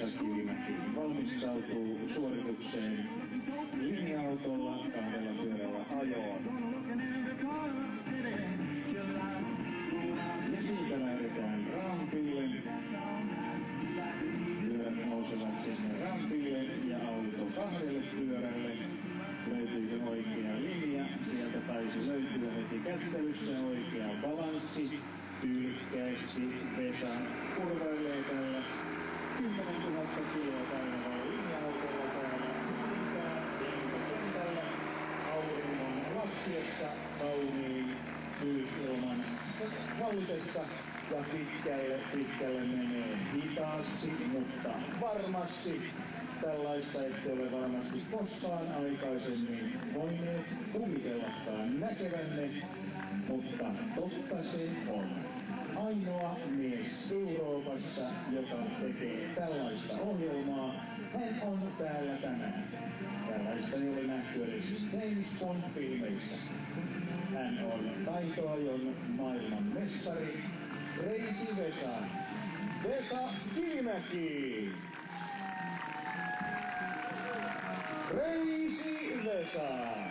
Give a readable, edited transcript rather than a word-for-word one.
Vesa Kivimäki valmistautuu suoritukseen linja-autolla 2 pyörällä ajoon. Ja siitä lähdetään rampille. Pyörät nousevat sinne rampille ja auto 2 pyörälle. Löytyykö oikea linja? Sieltä taisi löytyä heti kättelyssä oikea balanssi. Tyylikkäästi Vesa kurvailee tällä 10 000 kiloa painavalla linja-autolla täällä lentokentällä auringon laskiessa kauniin syysilman vallitessa ja pitkälle menee hitaasti, mutta varmasti. Tällaista ette ole varmasti koskaan aikaisemmin voineet kuvitellakaan näkevänne, mutta totta se on. Ainoa mies Euroopassa, joka tekee tällaista ohjelmaa, hän on täällä tänään. Tällaista ei ole nähty edes James Bond-filmeissä. Hän on taitoajon maailman mestari, Crazy Vesa. Vesa Kivimäki! Crazy Vesa!